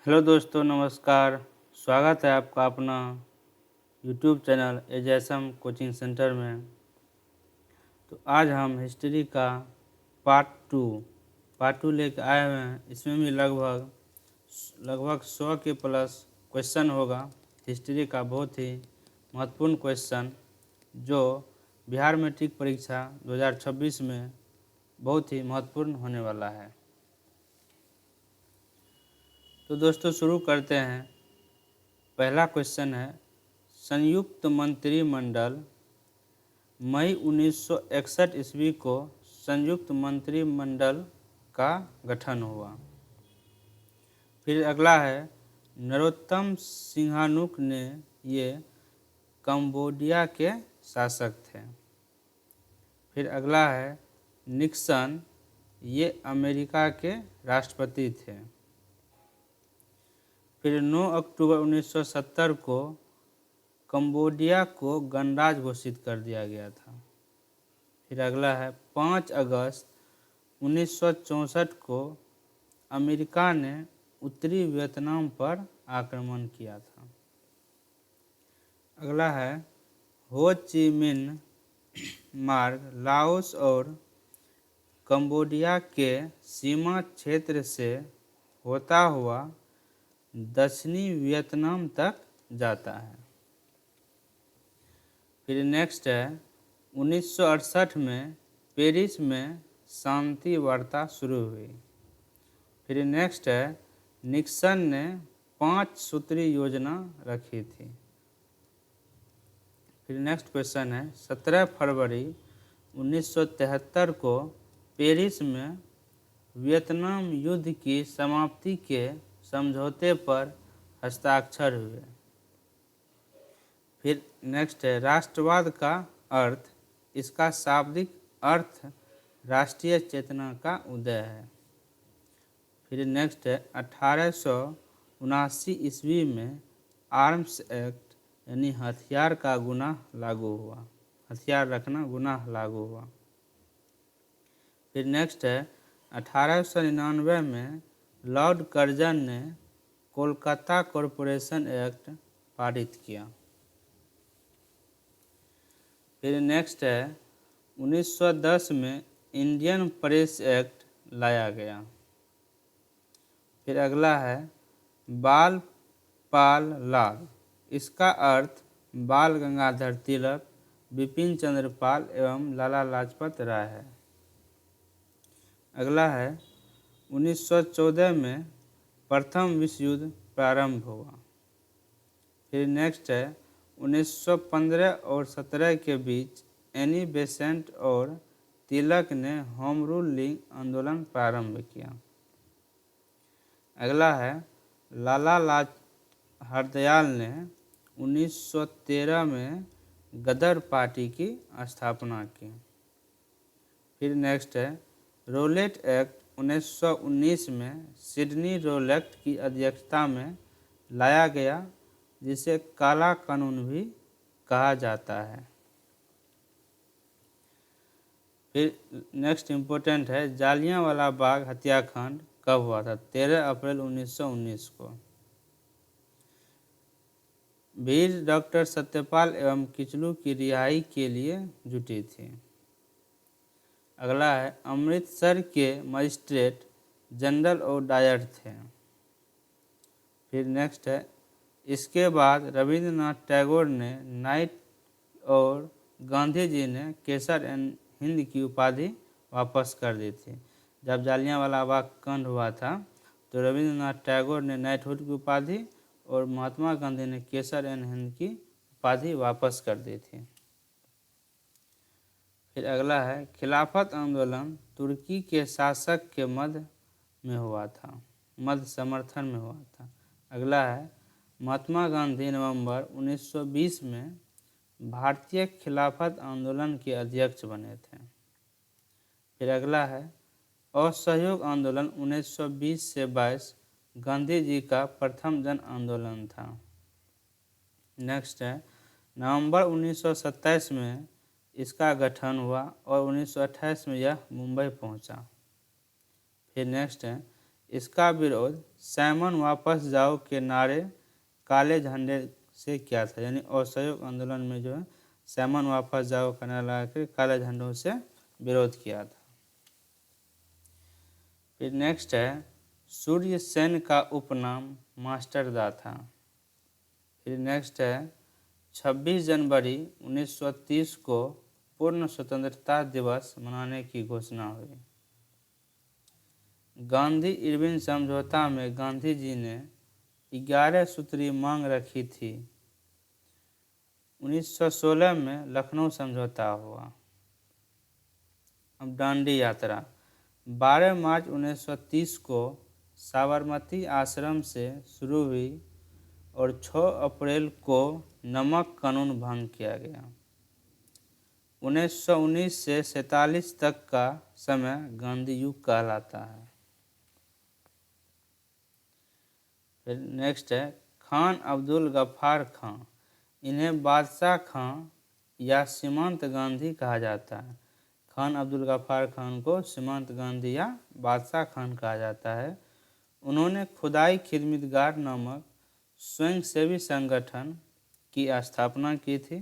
Hello दोस्तों, नमस्कार। स्वागत है आपका अपना यूट्यूब चैनल एजेसम कोचिंग सेंटर में। तो आज हम हिस्ट्री का पार्ट टू लेकर आए हुए हैं। इसमें भी लगभग 100 के प्लस क्वेश्चन होगा। हिस्ट्री का बहुत ही महत्वपूर्ण क्वेश्चन जो बिहार मैट्रिक परीक्षा 2026 में बहुत ही महत्वपूर्ण होने वाला है। तो दोस्तों शुरू करते हैं। पहला क्वेश्चन है, संयुक्त मंत्रिमंडल मई 1961 ईस्वी को संयुक्त मंत्रिमंडल का गठन हुआ। फिर अगला है, नरोत्तम सिंहानुक ने ये कंबोडिया के शासक थे। फिर अगला है, निक्सन ये अमेरिका के राष्ट्रपति थे। फिर 9 अक्टूबर 1970 को कंबोडिया को गणराज्य घोषित कर दिया गया था। फिर अगला है, 5 अगस्त 1964 को अमेरिका ने उत्तरी वियतनाम पर आक्रमण किया था। अगला है, हो ची मिन्ह मार्ग लाओस और कंबोडिया के सीमा क्षेत्र से होता हुआ दक्षिणी वियतनाम तक जाता है। फिर नेक्स्ट है, 1968 में पेरिस में शांति वार्ता शुरू हुई। फिर नेक्स्ट है, निक्सन ने 5 सूत्री योजना रखी थी। फिर नेक्स्ट क्वेश्चन है, 17 फरवरी 1973 को पेरिस में वियतनाम युद्ध की समाप्ति के समझौते पर हस्ताक्षर हुए। फिर नेक्स्ट है, राष्ट्रवाद का अर्थ। इसका शाब्दिक अर्थ राष्ट्रीय चेतना का उदय है। फिर नेक्स्ट है, 1879 ईस्वी में आर्म्स एक्ट यानी हथियार का गुनाह लागू हुआ। हथियार रखना गुनाह लागू हुआ। फिर नेक्स्ट है, 1899 में लॉर्ड कर्जन ने कोलकाता कॉरपोरेशन एक्ट पारित किया। फिर नेक्स्ट है, 1910 में इंडियन प्रेस एक्ट लाया गया। फिर अगला है, बाल पाल लाल। इसका अर्थ बाल गंगाधर तिलक, बिपिन चंद्र पाल एवं लाला लाजपत राय है। अगला है, 1914 में प्रथम विश्व युद्ध प्रारंभ हुआ। फिर नेक्स्ट है, 1915 और 17 के बीच एनी बेसेंट और तिलक ने होम रूल लीग आंदोलन प्रारंभ किया। अगला है, लाला हरदयाल ने 1913 में गदर पार्टी की स्थापना की। फिर नेक्स्ट है, रोलेट एक्ट 1919 में सिडनी रोलेट की अध्यक्षता में लाया गया, जिसे काला कानून भी कहा जाता है। फिर नेक्स्ट इम्पोर्टेंट है, जालियांवाला बाग हत्याकांड कब हुआ था? 13 अप्रैल 1919 को। भीड़ डॉक्टर सत्यपाल एवं किचलू की रिहाई के लिए जुटी थी। अगला है, अमृतसर के मजिस्ट्रेट जनरल और डायर थे। फिर नेक्स्ट है, इसके बाद रविंद्रनाथ टैगोर ने नाइट और गांधी जी ने केसर एंड हिंद की उपाधि वापस कर दी थी। जब जालियांवाला बाग कांड हुआ था तो रविंद्रनाथ टैगोर ने नाइटहुड की उपाधि और महात्मा गांधी ने केसर एंड हिंद की उपाधि वापस कर दी थी। फिर अगला है, खिलाफत आंदोलन तुर्की के शासक के मध्य समर्थन में हुआ था। अगला है, महात्मा गांधी नवंबर 1920 में भारतीय खिलाफत आंदोलन के अध्यक्ष बने थे। फिर अगला है, असहयोग आंदोलन 1920 से 22 गांधी जी का प्रथम जन आंदोलन था। नेक्स्ट है, नवंबर 1927 में इसका गठन हुआ और 1928 में यह मुंबई पहुंचा। फिर नेक्स्ट है, इसका विरोध सैमन वापस जाओ के नारे काले झंडे से किया था, यानी असहयोग आंदोलन में जो है सैमन वापस जाओ का नारा लगा कर काले झंडों से विरोध किया था। फिर नेक्स्ट है सूर्य सेन का उपनाम मास्टरदा था। फिर नेक्स्ट है 26 जनवरी 1930 को पूर्ण स्वतंत्रता दिवस मनाने की घोषणा हुई। गांधी इरविन समझौता में गांधी जी ने 11 सूत्री मांग रखी थी। 1916 में लखनऊ समझौता हुआ। अब दांडी यात्रा 12 मार्च 1930 को साबरमती आश्रम से शुरू हुई और 6 अप्रैल को नमक कानून भंग किया गया। 1919 से 47 तक का समय गांधी युग कहलाता है। फिर नेक्स्ट है खान अब्दुल गफ्फार खां, इन्हें बादशाह खां या सीमांत गांधी कहा जाता है। खान अब्दुल गफ्फार खान को सीमांत गांधी या बादशाह खान कहा जाता है। उन्होंने खुदाई खिदमतगार नामक स्वयंसेवी संगठन की स्थापना की थी,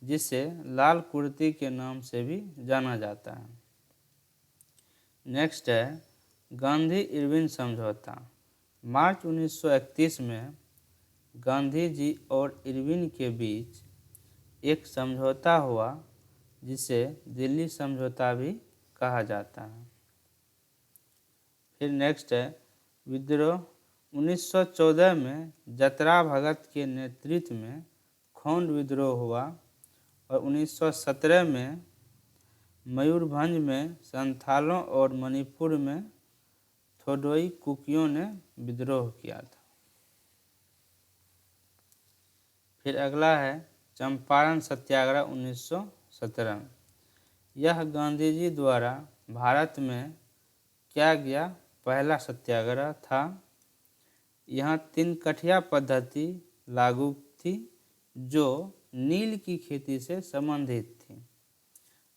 जिसे लाल कुर्ती के नाम से भी जाना जाता है। नेक्स्ट है गांधी इरविन समझौता। मार्च 1931 में गांधी जी और इरविन के बीच एक समझौता हुआ, जिसे दिल्ली समझौता भी कहा जाता है। फिर नेक्स्ट है विद्रोह। 1914 में जतरा भगत के नेतृत्व में खोंड विद्रोह हुआ और 1917 में मयूरभंज में संथालों और मणिपुर में थोडोई कुकियों ने विद्रोह किया था। फिर अगला है चंपारण सत्याग्रह 1917 में। यह गांधी जी द्वारा भारत में किया गया पहला सत्याग्रह था। यहाँ 3 कठिया पद्धति लागू थी जो नील की खेती से संबंधित थी।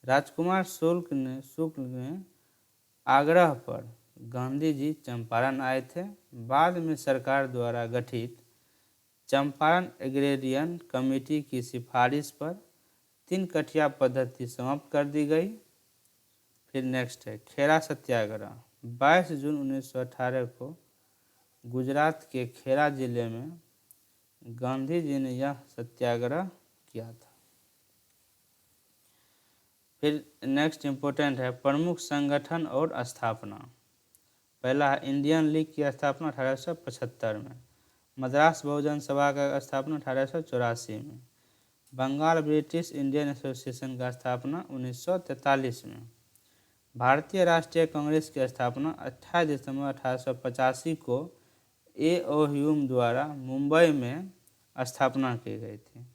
राजकुमार शुक्ल ने आग्रह पर गांधी जी चंपारण आए थे। बाद में सरकार द्वारा गठित चंपारण एग्रेरियन कमेटी की सिफारिश पर 3 कठिया पद्धति समाप्त कर दी गई। फिर नेक्स्ट है खेड़ा सत्याग्रह। 22 जून 1918 को गुजरात के खेड़ा जिले में गांधी जी ने यह सत्याग्रह किया था। फिर नेक्स्ट इम्पोर्टेंट है प्रमुख संगठन और स्थापना। पहला है इंडियन लीग की स्थापना 1875 में। मद्रास बहुजन सभा का स्थापना 1884 में। बंगाल ब्रिटिश इंडियन एसोसिएशन का स्थापना 1943 में। भारतीय राष्ट्रीय कांग्रेस की स्थापना 28 दिसंबर 1885 को ए.ओ. ह्यूम द्वारा मुंबई में स्थापना की गई थी।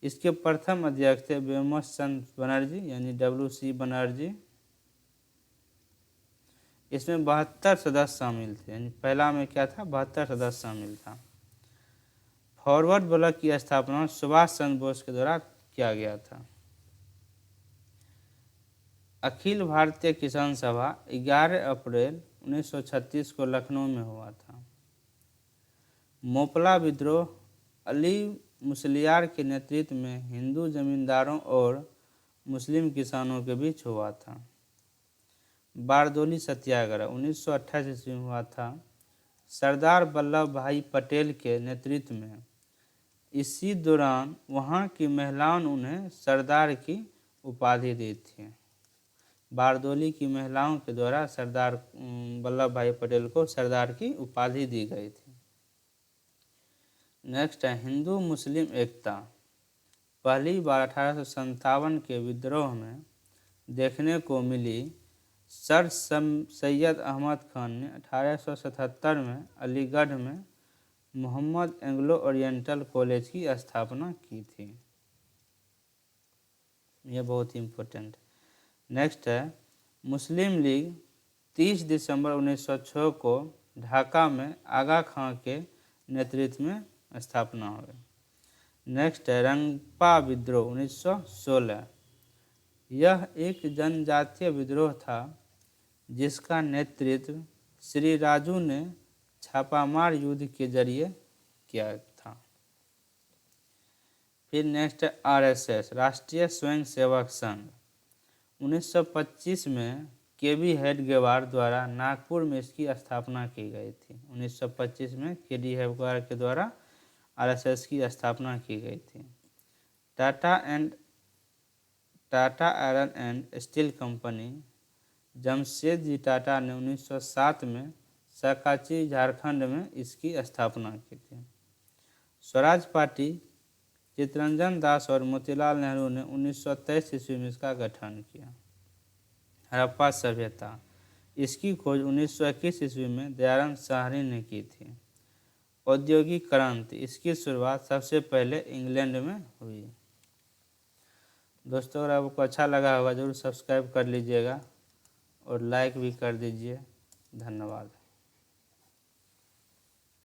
इसके प्रथम अध्यक्ष थे व्योमचंद्र बनर्जी यानी W.C. बनर्जी। इसमें 72 सदस्य शामिल थे, यानी पहला में क्या था 72 सदस्य शामिल था। फॉरवर्ड ब्लॉक की स्थापना सुभाष चंद्र बोस के द्वारा किया गया था। अखिल भारतीय किसान सभा 11 अप्रैल 1936 को लखनऊ में हुआ था। मोपला विद्रोह अली मुसलियार के नेतृत्व में हिंदू जमींदारों और मुस्लिम किसानों के बीच हुआ था। बारदोली सत्याग्रह 1928 ईस्वी में हुआ था। सरदार वल्लभ भाई पटेल के नेतृत्व में इसी दौरान वहाँ की महिलाओं ने उन्हें सरदार की उपाधि दी थी। बारदोली की महिलाओं के द्वारा सरदार वल्लभ भाई पटेल को सरदार की उपाधि दी गई थी। नेक्स्ट है हिंदू मुस्लिम एकता। पहली बार 1857 के विद्रोह में देखने को मिली। सर सैयद अहमद खान ने 1877 में अलीगढ़ में मोहम्मद एंग्लो ओरिएंटल कॉलेज की स्थापना की थी। यह बहुत इम्पोर्टेंट। नेक्स्ट है मुस्लिम लीग 30 दिसंबर 1906 को ढाका में आगा खां के नेतृत्व में स्थापना हुई। नेक्स्ट है रंगपा विद्रोह 1916। यह एक जनजातीय विद्रोह था जिसका नेतृत्व श्री राजू ने छापामार युद्ध के जरिए किया था। फिर नेक्स्ट है आरएसएस, राष्ट्रीय स्वयंसेवक संघ। 1925 में केबी हेडगेवार द्वारा नागपुर में इसकी स्थापना की गई थी। 1925 में केडी हेडगेवार के द्वारा आरएसएस की स्थापना की गई थी। Tata Iron and Steel Company, Jamsetji Tata ने 1907 में साकाची झारखंड में इसकी स्थापना की थी। स्वराज पार्टी, चित्तरंजन दास और मोतीलाल नेहरू ने 1923 ईस्वी में इसका गठन किया। हड़प्पा सभ्यता, इसकी खोज 1921 ईस्वी में दयानंद साहनी ने की थी। औद्योगिक क्रांति, इसकी शुरुआत सबसे पहले इंग्लैंड में हुई। दोस्तों, अगर आपको अच्छा लगा होगा जरूर सब्सक्राइब कर लीजिएगा और लाइक भी कर दीजिए। धन्यवाद।